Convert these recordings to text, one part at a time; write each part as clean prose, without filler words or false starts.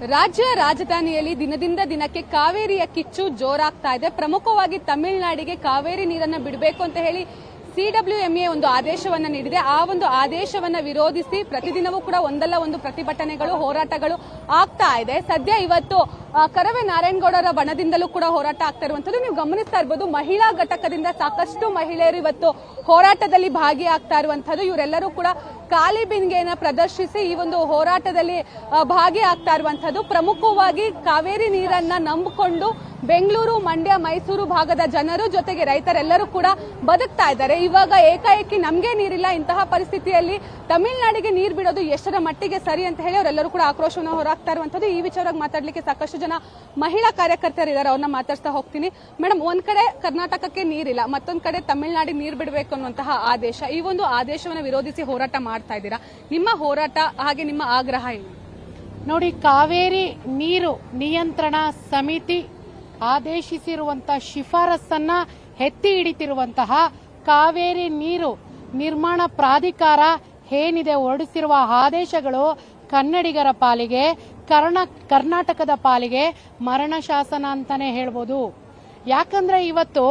ರಾಜ್ಯ ರಾಜಧಾನಿಯಲ್ಲಿ ದಿನದಿಂದ ದಿನಕ್ಕೆ ಕಾವೇರಿಯ ಕಿಚ್ಚು ಜೋರಾಗ್ತಾ ಇದೆ. ಪ್ರಮುಖವಾಗಿ ತಮಿಳುನಾಡಿಗೆ ಕಾವೇರಿ ನೀರನ್ನು ಬಿಡಬೇಕು ಅಂತ ಹೇಳಿ ಸಿಡಬ್ಲ್ಯೂಎಂಎ ಒಂದು ಆದೇಶವನ್ನ ನೀಡಿದೆ. ಆ ಒಂದು ಆದೇಶವನ್ನ ವಿರೋಧಿಸಿ ಪ್ರತಿದಿನವೂ ಕೂಡ ಒಂದಲ್ಲ ಒಂದು ಪ್ರತಿಭಟನೆಗಳು, ಹೋರಾಟಗಳು ಆಗ್ತಾ ಇದೆ. ಸದ್ಯ ಇವತ್ತು ಕರವೇ ನಾರಾಯಣಗೌಡರ ಬಣದಿಂದಲೂ ಕೂಡ ಹೋರಾಟ ಆಗ್ತಾ ಇರುವಂತದ್ದು ನೀವು ಗಮನಿಸ್ತಾ ಇರಬಹುದು. ಮಹಿಳಾ ಘಟಕದಿಂದ ಸಾಕಷ್ಟು ಮಹಿಳೆಯರು ಇವತ್ತು ಹೋರಾಟದಲ್ಲಿ ಭಾಗಿಯಾಗ್ತಾ ಇರುವಂತದ್ದು. ಇವರೆಲ್ಲರೂ ಕೂಡ ಖಾಲಿ ಬಿಂದಿಗೆಯನ್ನು ಪ್ರದರ್ಶಿಸಿ ಈ ಒಂದು ಹೋರಾಟದಲ್ಲಿ ಭಾಗಿಯಾಗ್ತಾ ಇರುವಂತದ್ದು. ಪ್ರಮುಖವಾಗಿ ಕಾವೇರಿ ನೀರನ್ನ ನಂಬಿಕೊಂಡು ಬೆಂಗಳೂರು, ಮಂಡ್ಯ, ಮೈಸೂರು ಭಾಗದ ಜನರು ಜೊತೆಗೆ ರೈತರೆಲ್ಲರೂ ಕೂಡ ಬದುಕ್ತಾ ಇದ್ದಾರೆ. ಇವಾಗ ಏಕಾಏಕಿ ನಮ್ಗೆ ನೀರಿಲ್ಲ, ಇಂತಹ ಪರಿಸ್ಥಿತಿಯಲ್ಲಿ ತಮಿಳುನಾಡಿಗೆ ನೀರು ಬಿಡೋದು ಎಷ್ಟರ ಮಟ್ಟಿಗೆ ಸರಿ ಅಂತ ಹೇಳಿ ಅವರೆಲ್ಲರೂ ಕೂಡ ಆಕ್ರೋಶವನ್ನು ಹೊರಾಗ್ತಾ ಇರುವಂತದ್ದು. ಈ ವಿಚಾರವಾಗಿ ಮಾತಾಡ್ಲಿಕ್ಕೆ ಸಾಕಷ್ಟು ಜನ ಮಹಿಳಾ ಕಾರ್ಯಕರ್ತರಿದ್ದಾರೆ, ಅವ್ರನ್ನ ಮಾತಾಡ್ತಾ ಹೋಗ್ತೀನಿ. ಮೇಡಮ್, ಒಂದ್ ಕಡೆ ಕರ್ನಾಟಕಕ್ಕೆ ನೀರಿಲ್ಲ, ಮತ್ತೊಂದ್ ಕಡೆ ತಮಿಳುನಾಡಿಗೆ ನೀರು ಬಿಡಬೇಕು ಅನ್ನುವಂತಹ ಆದೇಶ, ಈ ಒಂದು ಆದೇಶವನ್ನು ವಿರೋಧಿಸಿ ಹೋರಾಟ ಮಾಡ್ತಾ ಇದ್ದೀರಾ. ನಿಮ್ಮ ಹೋರಾಟ ಹಾಗೆ ನಿಮ್ಮ ಆಗ್ರಹ ಏನು? ನೋಡಿ, ಕಾವೇರಿ ನೀರು ನಿಯಂತ್ರಣ ಸಮಿತಿ ಆದೇಶಿಸಿರುವಂತಹ ಶಿಫಾರಸನ್ನ ಎತ್ತಿ ಹಿಡಿತಿರುವಂತಹ ಕಾವೇರಿ ನೀರು ನಿರ್ಮಾಣ ಪ್ರಾಧಿಕಾರ ಏನಿದೆ ಹೊರಡಿಸಿರುವ ಆದೇಶಗಳು ಕನ್ನಡಿಗರ ಪಾಲಿಗೆ, ಕರ್ನಾಟಕದ ಪಾಲಿಗೆ ಮರಣ ಶಾಸನ ಅಂತಾನೆ ಹೇಳ್ಬೋದು. ಯಾಕಂದ್ರೆ ಇವತ್ತು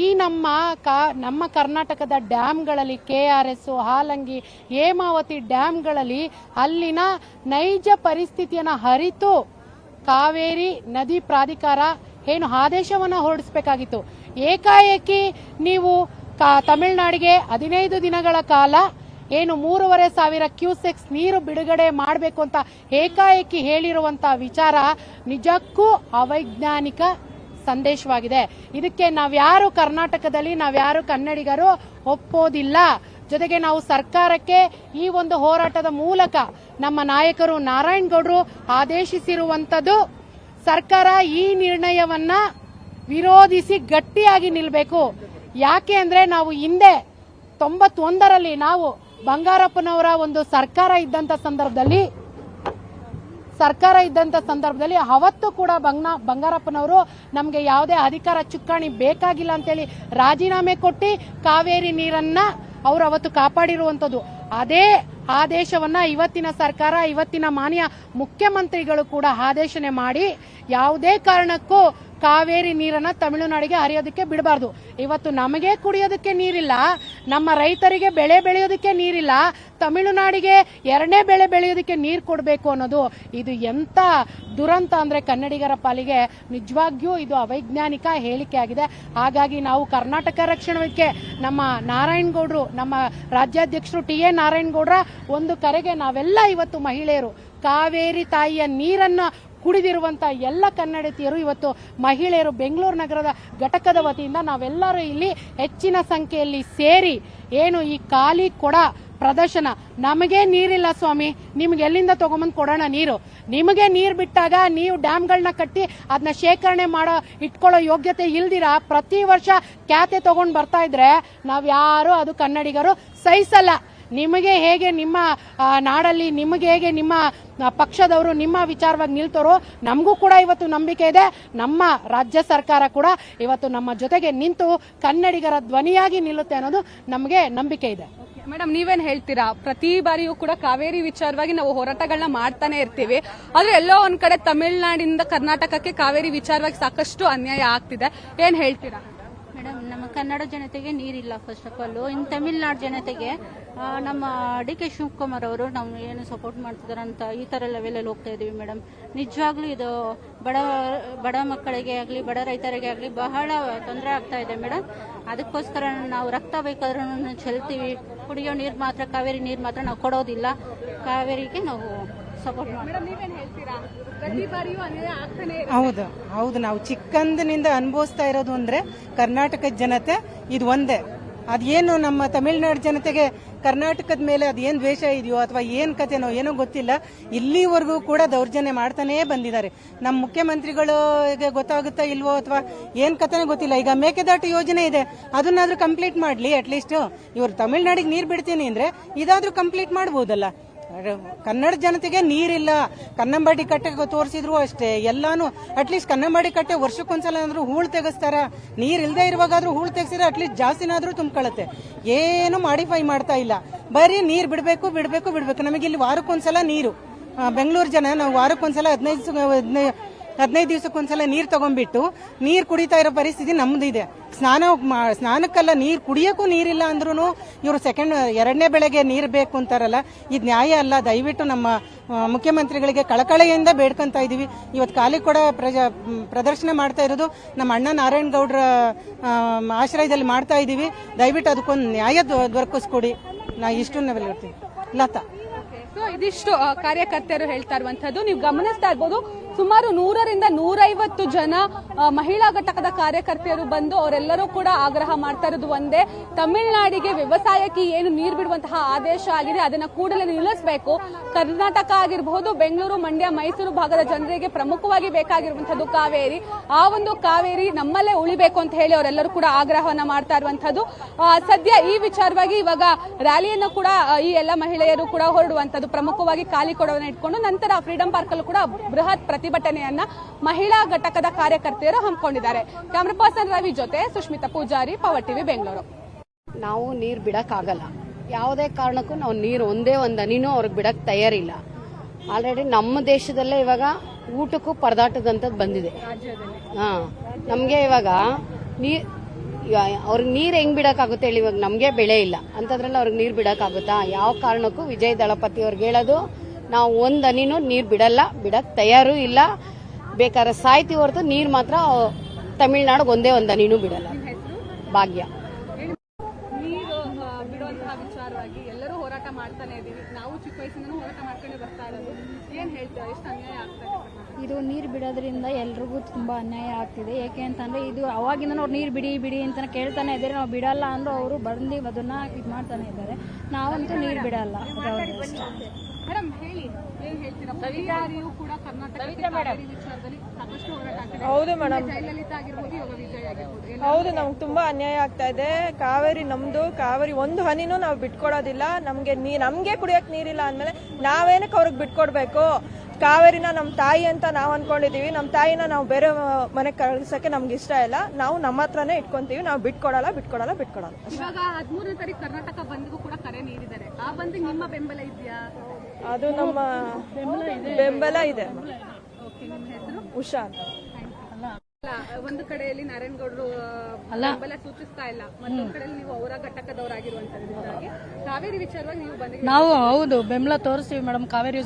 ಈ ನಮ್ಮ ಕರ್ನಾಟಕದ ಡ್ಯಾಂಗಳಲ್ಲಿ KRS, ಹಾಲಂಗಿ, ಹೇಮಾವತಿ ಡ್ಯಾಂಗಳಲ್ಲಿ ಅಲ್ಲಿನ ನೈಜ ಪರಿಸ್ಥಿತಿಯನ್ನ ಅರಿತು ಕಾವೇರಿ ನದಿ ಪ್ರಾಧಿಕಾರ ಏನು ಆದೇಶವನ್ನ ಹೊರಡಿಸಬೇಕಾಗಿತ್ತು. ಏಕಾಏಕಿ ನೀವು ತಮಿಳುನಾಡಿಗೆ 15 ದಿನಗಳ ಕಾಲ ಏನು 3,500 ಕ್ಯೂಸೆಕ್ಸ್ ನೀರು ಬಿಡುಗಡೆ ಮಾಡಬೇಕು ಅಂತ ಏಕಾಏಕಿ ಹೇಳಿರುವಂತಹ ವಿಚಾರ ನಿಜಕ್ಕೂ ಅವೈಜ್ಞಾನಿಕ ಸಂದೇಶವಾಗಿದೆ. ಇದಕ್ಕೆ ನಾವ್ಯಾರು ಕರ್ನಾಟಕದಲ್ಲಿ ನಾವ್ಯಾರು ಕನ್ನಡಿಗರು ಒಪ್ಪೋದಿಲ್ಲ. ಜೊತೆಗೆ ನಾವು ಸರ್ಕಾರಕ್ಕೆ ಈ ಒಂದು ಹೋರಾಟದ ಮೂಲಕ ನಮ್ಮ ನಾಯಕರು ನಾರಾಯಣಗೌಡರು ಆದೇಶಿಸಿರುವಂತದ್ದು, ಸರ್ಕಾರ ಈ ನಿರ್ಣಯವನ್ನ ವಿರೋಧಿಸಿ ಗಟ್ಟಿಯಾಗಿ ನಿಲ್ಲಬೇಕು. ಯಾಕೆ ಅಂದ್ರೆ ನಾವು ಹಿಂದೆ 91ರಲ್ಲಿ ನಾವು ಬಂಗಾರಪ್ಪನವರ ಒಂದು ಸರ್ಕಾರ ಇದ್ದಂತ ಸಂದರ್ಭದಲ್ಲಿ ಅವತ್ತು ಕೂಡ ಬಂಗಾರಪ್ಪನವರು ನಮಗೆ ಯಾವುದೇ ಅಧಿಕಾರ ಚುಕ್ಕಾಣಿ ಬೇಕಾಗಿಲ್ಲ ಅಂತೇಳಿ ರಾಜೀನಾಮೆ ಕೊಟ್ಟು ಕಾವೇರಿ ನೀರನ್ನ ಅವರು ಅವತ್ತು ಕಾಪಾಡಿರುವಂತದ್ದು. ಅದೇ ಆದೇಶವನ್ನ ಇವತ್ತಿನ ಸರ್ಕಾರ, ಇವತ್ತಿನ ಮಾನ್ಯ ಮುಖ್ಯಮಂತ್ರಿಗಳು ಕೂಡ ಆದೇಶನೆ ಮಾಡಿ ಯಾವುದೇ ಕಾರಣಕ್ಕೂ ಕಾವೇರಿ ನೀರನ್ನ ತಮಿಳುನಾಡಿಗೆ ಹರಿಯೋದಕ್ಕೆ ಬಿಡಬಾರ್ದು. ಇವತ್ತು ನಮಗೆ ಕುಡಿಯೋದಕ್ಕೆ ನೀರಿಲ್ಲ, ನಮ್ಮ ರೈತರಿಗೆ ಬೆಳೆ ಬೆಳೆಯೋದಕ್ಕೆ ನೀರಿಲ್ಲ, ತಮಿಳುನಾಡಿಗೆ 2ನೇ ಬೆಳೆ ಬೆಳೆಯೋದಕ್ಕೆ ನೀರು ಕೊಡಬೇಕು ಅನ್ನೋದು ಇದು ಎಂತ ದುರಂತ ಅಂದ್ರೆ ಕನ್ನಡಿಗರ ಪಾಲಿಗೆ ನಿಜವಾಗಿಯೂ ಇದು ಅವೈಜ್ಞಾನಿಕ ಹೇಳಿಕೆ ಆಗಿದೆ. ಹಾಗಾಗಿ ನಾವು ಕರ್ನಾಟಕ ರಕ್ಷಣಾ ವೇದಿಕೆ ನಮ್ಮ ನಾರಾಯಣಗೌಡರು, ನಮ್ಮ ರಾಜ್ಯಾಧ್ಯಕ್ಷರು ಟಿ ಎ ನಾರಾಯಣಗೌಡರ ಒಂದು ಕರೆಗೆ ನಾವೆಲ್ಲ ಇವತ್ತು ಮಹಿಳೆಯರು ಕಾವೇರಿ ತಾಯಿಯ ನೀರನ್ನ ಕುಡಿದಿರುವಂತಹ ಎಲ್ಲ ಕನ್ನಡತಿಯರು ಇವತ್ತು ಮಹಿಳೆಯರು ಬೆಂಗಳೂರು ನಗರದ ಘಟಕದ ವತಿಯಿಂದ ನಾವೆಲ್ಲರೂ ಇಲ್ಲಿ ಹೆಚ್ಚಿನ ಸಂಖ್ಯೆಯಲ್ಲಿ ಸೇರಿ ಏನು ಈ ಖಾಲಿ ಕೊಡ ಪ್ರದರ್ಶನ, ನಮಗೆ ನೀರಿಲ್ಲ ಸ್ವಾಮಿ, ನಿಮ್ಗೆ ಎಲ್ಲಿಂದ ತಗೊಂಬಂದ್ ಕೊಡೋಣ ನೀರು, ನಿಮಗೆ ನೀರು ಬಿಟ್ಟಾಗ ನೀವು ಡ್ಯಾಮ್ಗಳನ್ನ ಕಟ್ಟಿ ಅದನ್ನ ಶೇಖರಣೆ ಇಟ್ಕೊಳ್ಳೋ ಯೋಗ್ಯತೆ ಇಲ್ದಿರಾ ಪ್ರತಿ ವರ್ಷ ಖ್ಯಾತೆ ತಗೊಂಡ್ ಬರ್ತಾ ಇದ್ರೆ ನಾವ್ಯಾರು ಅದು ಕನ್ನಡಿಗರು ಸಹಿಸಲ್ಲ. ನಿಮಗೆ ಹೇಗೆ ನಿಮ್ಮ ನಾಡಲ್ಲಿ, ನಿಮಗೆ ಹೇಗೆ ನಿಮ್ಮ ಪಕ್ಷದವರು ನಿಮ್ಮ ವಿಚಾರವಾಗಿ ನಿಲ್ತಾರೋ ನಮಗೂ ಕೂಡ ಇವತ್ತು ನಂಬಿಕೆ ಇದೆ. ನಮ್ಮ ರಾಜ್ಯ ಸರ್ಕಾರ ಕೂಡ ಇವತ್ತು ನಮ್ಮ ಜೊತೆಗೆ ನಿಂತು ಕನ್ನಡಿಗರ ಧ್ವನಿಯಾಗಿ ನಿಲ್ಲುತ್ತೆ ಅನ್ನೋದು ನಮಗೆ ನಂಬಿಕೆ ಇದೆ. ಮೇಡಮ್, ನೀವೇನ್ ಹೇಳ್ತೀರಾ? ಪ್ರತಿ ಬಾರಿಯೂ ಕೂಡ ಕಾವೇರಿ ವಿಚಾರವಾಗಿ ನಾವು ಹೋರಾಟಗಳನ್ನ ಮಾಡ್ತಾನೆ ಇರ್ತೀವಿ, ಆದ್ರೆ ಎಲ್ಲೋ ಒಂದ್ ಕಡೆ ತಮಿಳುನಾಡಿನಿಂದ ಕರ್ನಾಟಕಕ್ಕೆ ಕಾವೇರಿ ವಿಚಾರವಾಗಿ ಸಾಕಷ್ಟು ಅನ್ಯಾಯ ಆಗ್ತಿದೆ, ಏನ್ ಹೇಳ್ತೀರಾ? ಮೇಡಮ್, ನಮ್ಮ ಕನ್ನಡ ಜನತೆಗೆ ನೀರಿಲ್ಲ. ಫಸ್ಟ್ ಆಫ್ ಆಲ್ ಇನ್ನು ತಮಿಳುನಾಡು ಜನತೆಗೆ ನಮ್ಮ ಡಿ ಕೆ ಶಿವಕುಮಾರ್ ಅವರು ನಾವು ಏನು ಸಪೋರ್ಟ್ ಮಾಡ್ತಿದಾರಂತ ಈ ತರ ಲೆವೆಲಲ್ಲಿ ಹೋಗ್ತಾ ಇದೀವಿ ಮೇಡಮ್. ನಿಜವಾಗ್ಲೂ ಇದು ಬಡ ಮಕ್ಕಳಿಗೆ ಆಗಲಿ, ಬಡ ರೈತರಿಗೆ ಆಗಲಿ ಬಹಳ ತೊಂದರೆ ಆಗ್ತಾ ಇದೆ ಮೇಡಮ್. ಅದಕ್ಕೋಸ್ಕರ ನಾವು ರಕ್ತ ಬೇಕಾದ್ರೂ ಚೆಲ್ತೀವಿ. ಕುಡಿಯೋ ನೀರು ಮಾತ್ರ, ಕಾವೇರಿ ನೀರು ಮಾತ್ರ ನಾವು ಕೊಡೋದಿಲ್ಲ. ಕಾವೇರಿಗೆ ನಾವು ಸಪೋರ್ಟ್ ಹೌದು. ನಾವು ಚಿಕ್ಕಂದಿನಿಂದ ಅನುಭವಿಸ್ತಾ ಇರೋದು ಅಂದ್ರೆ ಕರ್ನಾಟಕದ ಜನತೆ ಇದು ಒಂದೇ. ಅದೇನು ನಮ್ಮ ತಮಿಳುನಾಡು ಜನತೆಗೆ ಕರ್ನಾಟಕದ ಮೇಲೆ ಅದೇನ್ ದ್ವೇಷ ಇದೆಯೋ ಅಥವಾ ಏನ್ ಕಥೆನೋ ಏನೋ ಗೊತ್ತಿಲ್ಲ, ಇಲ್ಲಿವರೆಗೂ ಕೂಡ ದೌರ್ಜನ್ಯ ಮಾಡ್ತಾನೇ ಬಂದಿದ್ದಾರೆ. ನಮ್ಮ ಮುಖ್ಯಮಂತ್ರಿಗಳಿಗೆ ಗೊತ್ತಾಗುತ್ತಾ ಇಲ್ವೋ ಅಥವಾ ಏನ್ ಕಥೆನೇ ಗೊತ್ತಿಲ್ಲ. ಈಗ ಮೇಕೆದಾಟು ಯೋಜನೆ ಇದೆ, ಅದನ್ನಾದ್ರೂ ಕಂಪ್ಲೀಟ್ ಮಾಡ್ಲಿ. ಅಟ್ಲೀಸ್ಟ್ ಇವ್ರು ತಮಿಳುನಾಡಿಗೆ ನೀರ್ ಬಿಡ್ತೀನಿ ಅಂದ್ರೆ ಇದಾದ್ರೂ ಕಂಪ್ಲೀಟ್ ಮಾಡಬಹುದಲ್ಲ. ಕನ್ನಡ ಜನತೆಗೆ ನೀರಿಲ್ಲ. ಕನ್ನಂಬಾಡಿ ಕಟ್ಟೆ ತೋರಿಸಿದ್ರು ಅಷ್ಟೇ, ಎಲ್ಲಾನು ಅಟ್ಲೀಸ್ಟ್ ಕನ್ನಂಬಾಡಿ ಕಟ್ಟೆ ವರ್ಷಕ್ಕೊಂದ್ಸಲ ಆದ್ರೂ ಹೂಳು ತೆಗೆಸ್ತಾರ. ನೀರ್ ಇಲ್ದೇ ಇರುವಾಗಾದ್ರೂ ಹೂಳು ತೆಗೆಸಿದ್ರೆ ಅಟ್ಲೀಸ್ಟ್ ಜಾಸ್ತಿನಾದ್ರೂ ತುಂಬ್ಕೊಳ್ಳುತ್ತೆ. ಏನು ಮಾಡಿಫೈ ಮಾಡ್ತಾ ಇಲ್ಲ, ಬರೀ ನೀರ್ ಬಿಡ್ಬೇಕು. ನಮಗೆ ಇಲ್ಲಿ ವಾರಕ್ಕೊಂದ್ಸಲ ನೀರು, ಬೆಂಗಳೂರು ಜನ ನಾವು ವಾರಕ್ಕೊಂದ್ಸಲ 15 ದಿವಸಕ್ಕೊಂದ್ಸಲ ನೀರು ತಗೊಂಡ್ಬಿಟ್ಟು ನೀರು ಕುಡಿತಾ ಇರೋ ಪರಿಸ್ಥಿತಿ ನಮ್ದಿದೆ. ಸ್ನಾನಕ್ಕೆಲ್ಲ ನೀರು ಕುಡಿಯೋಕ್ಕೂ ನೀರಿಲ್ಲ ಅಂದ್ರೂ ಇವರು ಎರಡನೇ ಬೆಳೆಗೆ ನೀರು ಬೇಕು ಅಂತಾರಲ್ಲ, ಇದು ನ್ಯಾಯ ಅಲ್ಲ. ದಯವಿಟ್ಟು ನಮ್ಮ ಮುಖ್ಯಮಂತ್ರಿಗಳಿಗೆ ಕಳಕಳಿಯಿಂದ ಬೇಡ್ಕೊಂತ ಇದೀವಿ. ಇವತ್ತು ಕಾಲಿಕೊಡ ಪ್ರದರ್ಶನ ಮಾಡ್ತಾ ಇರೋದು ನಮ್ಮ ಅಣ್ಣ ನಾರಾಯಣಗೌಡರ ಆಶ್ರಯದಲ್ಲಿ ಮಾಡ್ತಾ ಇದೀವಿ. ದಯವಿಟ್ಟು ಅದಕ್ಕೊಂದು ನ್ಯಾಯ ದೊರಕಿಸ್ಕೊಡಿ. ನಾ ಇಷ್ಟು ಹೇಳ್ತೀವಿ. ಲತಾ. ಸೊ ಇದಿಷ್ಟು ಕಾರ್ಯಕರ್ತರು ಹೇಳ್ತಾ ಇರುವಂತದ್ದು. ನೀವು ಗಮನಿಸ್ತಾ ಇರ್ಬೋದು, ಸುಮಾರು 100ರಿಂದ 150 ಜನ ಮಹಿಳಾ ಘಟಕದ ಕಾರ್ಯಕರ್ತೆಯರು ಬಂದು ಅವರೆಲ್ಲರೂ ಕೂಡ ಆಗ್ರಹ ಮಾಡ್ತಾ ಇರೋದು ಒಂದೇ, ತಮಿಳುನಾಡಿಗೆ ವ್ಯವಸಾಯಕ್ಕೆ ಏನು ನೀರು ಬಿಡುವಂತಹ ಆದೇಶ ಆಗಿದೆ ಅದನ್ನ ಕೂಡಲೇ ನಿಲ್ಲಿಸಬೇಕು. ಕರ್ನಾಟಕ ಆಗಿರಬಹುದು, ಬೆಂಗಳೂರು, ಮಂಡ್ಯ, ಮೈಸೂರು ಭಾಗದ ಜನರಿಗೆ ಪ್ರಮುಖವಾಗಿ ಬೇಕಾಗಿರುವಂತದ್ದು ಕಾವೇರಿ. ಆ ಒಂದು ಕಾವೇರಿ ನಮ್ಮಲ್ಲೇ ಉಳಿಬೇಕು ಅಂತ ಹೇಳಿ ಅವರೆಲ್ಲರೂ ಕೂಡ ಆಗ್ರಹವನ್ನ ಮಾಡ್ತಾ ಇರುವಂತದ್ದು. ಸದ್ಯ ಈ ವಿಚಾರವಾಗಿ ಇವಾಗ ರ್ಯಾಲಿಯನ್ನು ಕೂಡ ಈ ಎಲ್ಲ ಮಹಿಳೆಯರು ಕೂಡ ಹೊರಡುವಂತದ್ದು, ಪ್ರಮುಖವಾಗಿ ಕಾಲಿಕೊಡವನ್ನು ಇಟ್ಕೊಂಡು ನಂತರ ಫ್ರೀಡಂ ಪಾರ್ಕ್ ಅಲ್ಲೂ ಕೂಡ ಬೃಹತ್ ಪ್ರತಿಭಟನೆಯನ್ನ ಮಹಿಳಾ ಘಟಕದ ಕಾರ್ಯಕರ್ತೆಯರು ಹಮ್ಮಿಕೊಂಡಿದ್ದಾರೆ. ಕ್ಯಾಮರಾ ಪರ್ಸನ್ ರವಿ ಜೊತೆ ಸುಷ್ಮಿತಾ ಪೂಜಾರಿ, ಪವರ್ ಟಿವಿ, ಬೆಂಗಳೂರು. ನಾವು ನೀರು ಬಿಡಕ್ಕಾಗಲ್ಲ, ಯಾವುದೇ ಕಾರಣಕ್ಕೂ ನಾವು ನೀರು ಒಂದೇ ಒಂದು ಹನಿನೂ ಅವ್ರಿಗೆ ಬಿಡಕ್ ತಯಾರಿಲ್ಲ. ಆಲ್ರೆಡಿ ನಮ್ಮ ದೇಶದಲ್ಲೇ ಇವಾಗ ಊಟಕ್ಕೂ ಪರದಾಟದಂಥದ್ದು ಬಂದಿದೆ. ನಮಗೆ ಇವಾಗ ಅವ್ರಿಗೆ ನೀರು ಹೆಂಗ್ ಬಿಡಕ್ಕಾಗುತ್ತೆ ಹೇಳಿ? ಇವಾಗ ನಮಗೆ ಬೆಳೆ ಇಲ್ಲ ಅಂತದ್ರಲ್ಲಿ ಅವ್ರಿಗೆ ನೀರು ಬಿಡಕ್ಕಾಗುತ್ತಾ? ಯಾವ ಕಾರಣಕ್ಕೂ ವಿಜಯ್ ದಳಪತಿ ಅವ್ರಿಗೆ ಹೇಳೋದು, ನಾವು ಒಂದು ಹನಿನೂ ನೀರು ಬಿಡಕ್ ತಯಾರು ಇಲ್ಲ. ಬೇಕಾದ್ರೆ ಸಾಯ್ತಿ ಹೊರತು ನೀರು ಮಾತ್ರ ತಮಿಳ್ನಾಡಿಗೆ ಒಂದೇ ಒಂದು ಹನಿನೂ ಬಿಡಲ್ಲ. ಭಾಗ್ಯ. ನೀರು ಬಿಡುವಂತಹ ವಿಚಾರವಾಗಿ ಎಲ್ಲರೂ ಹೋರಾಟ ಮಾಡ್ತಾನೆ ಇದೀವಿ. ನಾವು ಚಿಕ್ಕ ವಯಸ್ಸಿನ ಹೋರಾಟ ಮಾಡ್ಕೊಂಡು ಬರ್ತಾ ಇರೋದು. ಏನ್ ಹೇಳ್ತೀರಾ, ಎಷ್ಟು ಅನ್ಯಾಯ ಆಗ್ತಾ ಇದೆ? ಇದು ನೀರು ಬಿಡೋದ್ರಿಂದ ಎಲ್ರಿಗೂ ತುಂಬಾ ಅನ್ಯಾಯ ಆಗ್ತಿದೆ. ಏಕೆ ಅಂತಂದ್ರೆ ಇದು ಅವಾಗಿಂದ ಅವ್ರು ನೀರು ಬಿಡಿ ಅಂತ ಕೇಳ್ತಾನೆ ಇದ್ದಾರೆ. ನಾವು ಬಿಡಲ್ಲ ಅಂದ್ರೂ ಅವರು ಬಂದು ಅದನ್ನ ಇದು ಮಾಡ್ತಾನೆ ಇದ್ದಾರೆ. ನಾವಂತೂ ನೀರು ಬಿಡಲ್ಲ. ಮೇಡಮ್ ಹೇಳಿ, ಏನ್ ಹೇಳ್ತೀರಾ? ಪರಿಹಾರಿಯೂ ಕೂಡ ಕರ್ನಾಟಕಕ್ಕೆ ಕಾವೇರಿ ವಿಚಾರದಲ್ಲಿ ಸಾಕಷ್ಟು ಹೋರಾಟ ಆಗ್ತಿದೆ. ಹೌದು ಮೇಡಮ್, ಜಯಲಲಿತಾ ಆಗಿರ್ಬೋದು, ಯೋಗ ವಿಜಯ್ ಆಗಿರ್ಬೋದು. ಹೌದು, ನಮ್ಗೆ ತುಂಬಾ ಅನ್ಯಾಯ ಆಗ್ತಾ ಇದೆ. ಕಾವೇರಿ ನಮ್ದು, ಕಾವೇರಿ ಒಂದು ಹನಿನೂ ನಾವು ಬಿಟ್ಕೊಡೋದಿಲ್ಲ. ನಮ್ಗೆ ಕುಡಿಯಕ್ ನೀರಿಲ್ಲ ಅಂದ್ಮೇಲೆ ನಾವೇನಕ್ಕೆ ಅವ್ರಿಗೆ ಬಿಟ್ಕೊಡ್ಬೇಕು? ಕಾವೇರಿನ ನಮ್ಮ ತಾಯಿ ಅಂತ ನಾವು ಅನ್ಕೊಂಡಿದೀವಿ. ನಮ್ಮ ತಾಯಿನ ನಾವು ಬೇರೆ ಮನೆಗೆ ಕಳಿಸಕ್ಕೆ ನಮ್ಗೆ ಇಷ್ಟ ಇಲ್ಲ. ನಾವು ನಮ್ಮ ಹತ್ರನೇ ಇಟ್ಕೊಂತೀವಿ. ನಾವು ಬಿಟ್ಕೊಡಲ್ಲ. ಇವಾಗ 13ನೇ ತಾರೀಕು ಕರ್ನಾಟಕ ಬಂದ್ಗೂ ಕೂಡ ಕರೆ ನೀಡಿದ್ದಾರೆ. ಆ ಬಂದಿಗೆ ನಿಮ್ಮ ಬೆಂಬಲ ಇದೆಯಾ? ಅದು ನಮ್ಮ ಬೆಂಬಲ ಇದೆ. ಉಷಾ ಅಂತ. ಒಂದು ಕಡೆಯಲ್ಲಿ ನಾರಾಯಣಗೌಡರು ಬೆಂಬಲ ಸೂಚಿಸ್ತಾ ಇಲ್ಲ, ಮತ್ತೊಂದು ಕಡೆಯಲ್ಲಿ ನೀವು ಅವರ ಘಟಕದವರಾಗಿರುವಂತದ್ದು ಕಾವೇರಿ ವಿಚಾರವಾಗಿ ನೀವು ಬಂದಿದ್ದೀರಿ. ನಾವು ಹೌದು ಬೆಂಬಲ ತೋರಿಸ್ತೀವಿ ಮೇಡಮ್. ಕಾವೇರಿ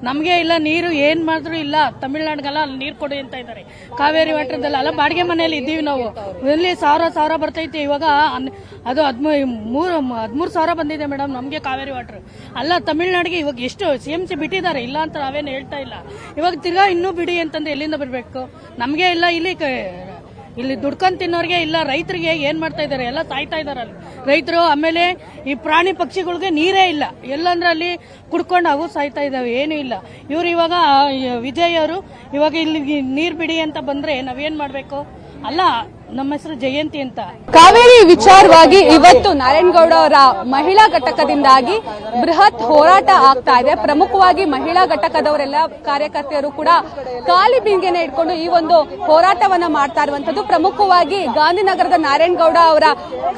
ನಮಗೆ ಇಲ್ಲ, ನೀರು ಏನ್ ಮಾಡಿದ್ರು ಇಲ್ಲ. ತಮಿಳ್ನಾಡಿಗೆಲ್ಲ ಅಲ್ಲಿ ನೀರು ಕೊಡಿ ಅಂತ ಇದ್ದಾರೆ. ಕಾವೇರಿ ವಾಟರ್ದಲ್ಲಿ ಅಲ್ಲ, ಬಾಡಿಗೆ ಮನೆಯಲ್ಲಿ ಇದ್ದೀವಿ ನಾವು. ಇಲ್ಲಿ 1000 ಬರ್ತೈತಿ. ಇವಾಗ ಅದು 13,000 ಬಂದಿದೆ ಮೇಡಮ್ ನಮಗೆ ಕಾವೇರಿ ವಾಟರ್. ಅಲ್ಲ, ತಮಿಳ್ನಾಡಿಗೆ ಇವಾಗ ಎಷ್ಟು CMC ಬಿಟ್ಟಿದ್ದಾರೆ, ಇಲ್ಲ ಅಂತ ನಾವೇನು ಹೇಳ್ತಾ ಇಲ್ಲ. ಇವಾಗ ತಿರ್ಗಾ ಇನ್ನೂ ಬಿಡಿ ಅಂತಂದ್ರೆ ಎಲ್ಲಿಂದ ಬಿಡ್ಬೇಕು? ನಮ್ಗೆ ಇಲ್ಲ, ಇಲ್ಲಿ ದುಡ್ಕೊಂಡ್ ತಿನ್ನೋರ್ಗೆ ಇಲ್ಲ. ರೈತರಿಗೆ ಏನ್ ಮಾಡ್ತಾ ಇದಾರೆ? ಎಲ್ಲ ಸಾಯ್ತಾ ಇದಾರೆ ಅಲ್ಲಿ ರೈತರು. ಆಮೇಲೆ ಈ ಪ್ರಾಣಿ ಪಕ್ಷಿಗಳಿಗೆ ನೀರೇ ಇಲ್ಲ. ಎಲ್ಲಂದ್ರೆ ಅಲ್ಲಿ ಕುಡ್ಕೊಂಡು ಅವು ಸಾಯ್ತಾ ಇದಾವೆ, ಏನೂ ಇಲ್ಲ. ಇವ್ರು ಇವಾಗ ವಿಜಯ್ ಅವರು ಇವಾಗ ಇಲ್ಲಿ ನೀರ್ ಬಿಡಿ ಅಂತ ಬಂದ್ರೆ ನಾವೇನ್ ಮಾಡ್ಬೇಕು? ಅಲ್ಲ, ನಮ್ಮ ಹೆಸರು ಜಯಂತಿ ಅಂತ. ಕಾವೇರಿ ವಿಚಾರವಾಗಿ ಇವತ್ತು ನಾರಾಯಣಗೌಡ ಅವರ ಮಹಿಳಾ ಘಟಕದಿಂದಾಗಿ ಬೃಹತ್ ಹೋರಾಟ ಆಗ್ತಾ ಇದೆ. ಪ್ರಮುಖವಾಗಿ ಮಹಿಳಾ ಘಟಕದವರೆಲ್ಲ ಕಾರ್ಯಕರ್ತೆಯರು ಕೂಡ ಕಾಲಿ ಬೀಂಗೆನೆ ಇಟ್ಕೊಂಡು ಈ ಒಂದು ಹೋರಾಟವನ್ನ ಮಾಡ್ತಾ ಇರುವಂತದ್ದು. ಪ್ರಮುಖವಾಗಿ ಗಾಂಧಿನಗರದ ನಾರಾಯಣಗೌಡ ಅವರ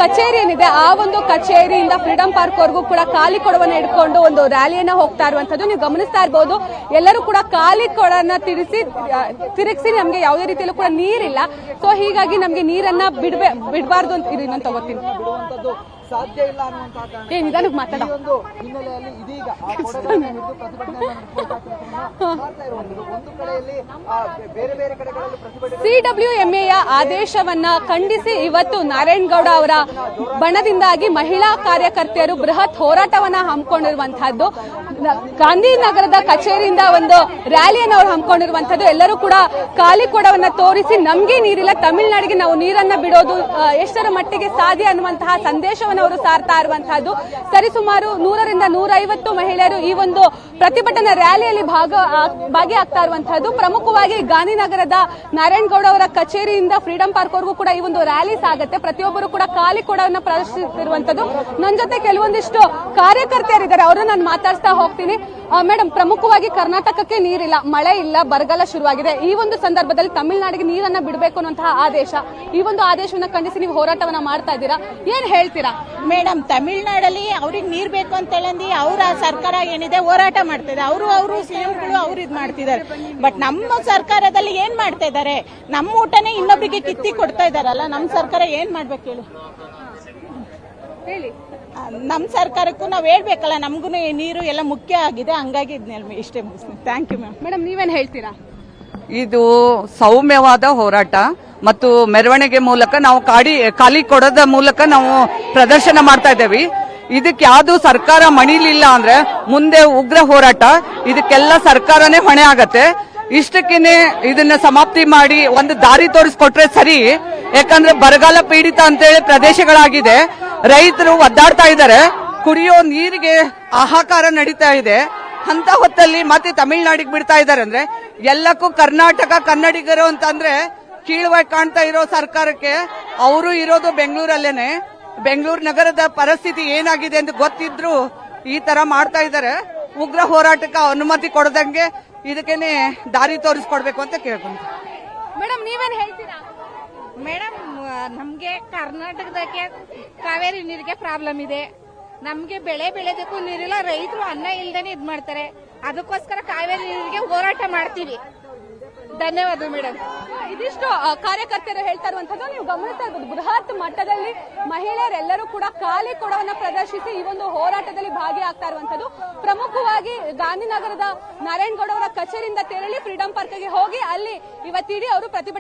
ಕಚೇರಿ ಏನಿದೆ, ಆ ಒಂದು ಕಚೇರಿಯಿಂದ ಫ್ರೀಡಂ ಪಾರ್ಕ್ ವರೆಗೂ ಕೂಡ ಕಾಲಿ ಕೊಡವನ್ನ ಇಟ್ಕೊಂಡು ಒಂದು ರ್ಯಾಲಿಯನ್ನ ಹೋಗ್ತಾ ಇರುವಂತದ್ದು ನೀವು ಗಮನಿಸ್ತಾ ಇರಬಹುದು. ಎಲ್ಲರೂ ಕೂಡ ಕಾಲಿ ಕೊಡನ್ನ ತಿರುಗಿಸಿ ನಮ್ಗೆ ಯಾವುದೇ ರೀತಿಯಲ್ಲೂ ಕೂಡ ನೀರಿಲ್ಲ. ಸೊ ಹೀಗಾಗಿ ನಮ್ಗೆ ನೀರನ್ನ ಬಿಡಬಾರ್ದು ಅಂತ ಇದನ್ನ ತಗೋತೀನಿ. ಸಾಧ್ಯ ಇಲ್ಲ ಅನ್ನುವಂತಹ ನಿಧಾನಕ್ಕೆ ಮಾತಾಡ ಹಿನ್ನೆಲೆಯಲ್ಲಿ ಇದೀಗ ಒಂದು ಕಡೆಯಲ್ಲಿ ಬೇರೆ ಬೇರೆ ಕಡೆಗಳಲ್ಲಿ ಪ್ರತಿಭಟನೆ CWMAಯ ಆದೇಶವನ್ನ ಖಂಡಿಸಿ ಇವತ್ತು ನಾರಾಯಣಗೌಡ ಅವರ ಬಣದಿಂದಾಗಿ ಮಹಿಳಾ ಕಾರ್ಯಕರ್ತೆಯರು ಬೃಹತ್ ಹೋರಾಟವನ್ನ ಹಮ್ಮಿಕೊಂಡಿರುವಂತಹದ್ದು. ಗಾಂಧಿನಗರದ ಕಚೇರಿಯಿಂದ ಒಂದು ರ್ಯಾಲಿಯನ್ನು ಅವರು ಹಮ್ಮಿಕೊಂಡಿರುವಂತದ್ದು. ಎಲ್ಲರೂ ಕೂಡ ಖಾಲಿ ಕೊಡವನ್ನ ತೋರಿಸಿ ನಮ್ಗೆ ನೀರಿಲ್ಲ, ತಮಿಳುನಾಡಿಗೆ ನಾವು ನೀರನ್ನ ಬಿಡೋದು ಎಷ್ಟರ ಮಟ್ಟಿಗೆ ಸಾಧ್ಯ ಅನ್ನುವಂತಹ ಸಂದೇಶವನ್ನು ಅವರು ಸಾರ್ತಾ ಇರುವಂತಹದ್ದು. ಸರಿಸುಮಾರು 100ರಿಂದ 150 ಮಹಿಳೆಯರು ಈ ಒಂದು ಪ್ರತಿಭಟನಾ ರ್ಯಾಲಿಯಲ್ಲಿ ಭಾಗಿಯಾಗ್ತಾ ಇರುವಂತಹದ್ದು. ಪ್ರಮುಖವಾಗಿ ಗಾಂಧಿನಗರದ ನಾರಾಯಣಗೌಡ ಅವರ ಕಚೇರಿಯಿಂದ ಫ್ರೀಡಂ ಪಾರ್ಕ್ ವರೆಗೂ ಕೂಡ ಈ ಒಂದು ರ್ಯಾಲಿ ಸಾಗುತ್ತೆ. ಪ್ರತಿಯೊಬ್ಬರು ಕೂಡ ಖಾಲಿ ಕೊಡವನ್ನ ಪ್ರದರ್ಶಿಸುತ್ತಿರುವಂತದ್ದು. ನನ್ನ ಜೊತೆ ಕೆಲವೊಂದಿಷ್ಟು ಕಾರ್ಯಕರ್ತೆಯರಿದ್ದಾರೆ, ಅವರು ನಾನು ಮಾತಾಡ್ತಾ ಹೋಗ್ತೀನಿ. ಹೋಗ್ತೀನಿ. ಮೇಡಮ್, ಪ್ರಮುಖವಾಗಿ ಕರ್ನಾಟಕಕ್ಕೆ ನೀರಿಲ್ಲ, ಮಳೆ ಇಲ್ಲ, ಬರಗಾಲ ಶುರುವಾಗಿದೆ. ಈ ಒಂದು ಸಂದರ್ಭದಲ್ಲಿ ತಮಿಳುನಾಡಿಗೆ ನೀರನ್ನ ಬಿಡಬೇಕು ಅನ್ನುವಂತಹ ಆದೇಶ, ಈ ಒಂದು ಆದೇಶವನ್ನ ಖಂಡಿಸಿ ನೀವು ಹೋರಾಟವನ್ನ ಮಾಡ್ತಾ ಇದ್ದೀರಾ, ಏನ್ ಹೇಳ್ತೀರಾ? ಮೇಡಮ್, ತಮಿಳ್ನಾಡಲ್ಲಿ ಅವ್ರಿಗೆ ನೀರ್ ಬೇಕು ಅಂತ ಹೇಳಿ ಅವರ ಸರ್ಕಾರ ಏನಿದೆ ಹೋರಾಟ ಮಾಡ್ತಿದೆ. ಅವರು ಸಿಎಂಗಳು ಅವ್ರು ಇದ್ ಮಾಡ್ತಿದ್ದಾರೆ. ಬಟ್ ನಮ್ಮ ಸರ್ಕಾರದಲ್ಲಿ ಏನ್ ಮಾಡ್ತಾ ಇದ್ದಾರೆ? ನಮ್ಮ ಊಟನೇ ಇನ್ನೊಬ್ಬರಿಗೆ ಕಿತ್ತಿ ಕೊಡ್ತಾ ಇದಾರಲ್ಲ. ನಮ್ಮ ಸರ್ಕಾರ ಏನ್ ಮಾಡ್ಬೇಕು ಹೇಳಿ? ನಮ್ಮ ಸರ್ಕಾರಕ್ಕೂ ನಾವು ಹೇಳ್ಬೇಕಲ್ಲ, ನಮಗೂ ನೀರು ಎಲ್ಲ ಮುಖ್ಯ ಆಗಿದೆ. ಹಂಗಾಗಿ ಇಷ್ಟೇ ಮುಗಿಸ್ತೀನಿ. Thank you ma'am. ಮೇಡಮ್, ನೀವೇನ್ ಹೇಳ್ತೀರಾ? ಇದು ಸೌಮ್ಯವಾದ ಹೋರಾಟ ಮತ್ತು ಮೆರವಣಿಗೆ ಮೂಲಕ ನಾವು ಖಾಲಿ ಕೊಡೋದ ಮೂಲಕ ನಾವು ಪ್ರದರ್ಶನ ಮಾಡ್ತಾ ಇದ್ದೇವೆ. ಇದಕ್ಕೆ ಯಾವ್ದು ಸರ್ಕಾರ ಮಣಿಲಿಲ್ಲ ಅಂದ್ರೆ ಮುಂದೆ ಉಗ್ರ ಹೋರಾಟ, ಇದಕ್ಕೆಲ್ಲ ಸರ್ಕಾರನೇ ಹೊಣೆ ಆಗತ್ತೆ. ಇಷ್ಟಕ್ಕೇನೆ ಇದನ್ನ ಸಮಾಪ್ತಿ ಮಾಡಿ ಒಂದು ದಾರಿ ತೋರಿಸ್ಕೊಟ್ರೆ ಸರಿ. ಯಾಕಂದ್ರೆ ಬರಗಾಲ ಪೀಡಿತ ಅಂತೇಳಿ ಪ್ರದೇಶಗಳಾಗಿದೆ, ರೈತರು ಒದ್ದಾಡ್ತಾ ಇದ್ದಾರೆ, ಕುಡಿಯೋ ನೀರಿಗೆ ಹಾಹಾಕಾರ ನಡೀತಾ ಇದೆ. ಅಂತ ಹೊತ್ತಲ್ಲಿ ಮತ್ತೆ ತಮಿಳ್ನಾಡಿಗೆ ಬಿಡ್ತಾ ಇದ್ದಾರೆ ಅಂದ್ರೆ ಎಲ್ಲಕ್ಕೂ ಕರ್ನಾಟಕ ಕನ್ನಡಿಗರು ಅಂತಂದ್ರೆ ಕೀಳುವಾಗಿ ಕಾಣ್ತಾ ಇರೋ ಸರ್ಕಾರಕ್ಕೆ ಅವರು ಇರೋದು ಬೆಂಗಳೂರಲ್ಲೇನೆ. ಬೆಂಗಳೂರು ನಗರದ ಪರಿಸ್ಥಿತಿ ಏನಾಗಿದೆ ಅಂತ ಗೊತ್ತಿದ್ರು ಈ ತರ ಮಾಡ್ತಾ ಇದ್ದಾರೆ. ಉಗ್ರ ಹೋರಾಟಕ್ಕೆ ಅನುಮತಿ ಕೊಡದಂಗೆ ಇದಕ್ಕೇನೆ ದಾರಿ ತೋರಿಸ್ಕೊಡ್ಬೇಕು ಅಂತ ಕೇಳ್ಕೊಂಡು. ಮೇಡಮ್, ನೀವೇನ್ ಹೇಳ್ತೀರಾ? ಮೇಡಮ್, ನಮ್ಗೆ ಕರ್ನಾಟಕದಕ್ಕೆ ಕಾವೇರಿ ನೀರಿಗೆ ಪ್ರಾಬ್ಲಮ್ ಇದೆ. ನಮ್ಗೆ ಬೆಳೆ ಬೆಳೆದಕ್ಕೂ ನೀರಿಲ್ಲ, ರೈತರು ಅನ್ನ ಇಲ್ದೇನೆ ಇದ್ ಮಾಡ್ತಾರೆ. ಅದಕ್ಕೋಸ್ಕರ ಕಾವೇರಿ ನೀರಿಗೆ ಹೋರಾಟ ಮಾಡ್ತೀವಿ. ಧನ್ಯವಾದ ಮೇಡಮ್. ಇದಿಷ್ಟು ಕಾರ್ಯಕರ್ತರು ಹೇಳ್ತಾ ಇರುವಂತದ್ದು. ನೀವು ಗಮನಿಸ್ತಾ ಇರ್ಬೋದು, ಬೃಹತ್ ಮಟ್ಟದಲ್ಲಿ ಮಹಿಳೆಯರೆಲ್ಲರೂ ಕೂಡ ಖಾಲಿ ಕೊಡವನ್ನ ಪ್ರದರ್ಶಿಸಿ ಈ ಒಂದು ಹೋರಾಟದಲ್ಲಿ ಭಾಗಿಯಾಗ್ತಾ ಇರುವಂತದ್ದು. ಪ್ರಮುಖವಾಗಿ ಗಾಂಧಿನಗರದ ನಾರಾಯಣಗೌಡ ಅವರ ಕಚೇರಿಯಿಂದ ತೆರಳಿ ಫ್ರೀಡಂ ಪಾರ್ಕ್ಗೆ ಹೋಗಿ ಅಲ್ಲಿ ಇವತ್ತಿಡೀ ಅವರು ಪ್ರತಿಭಟನೆ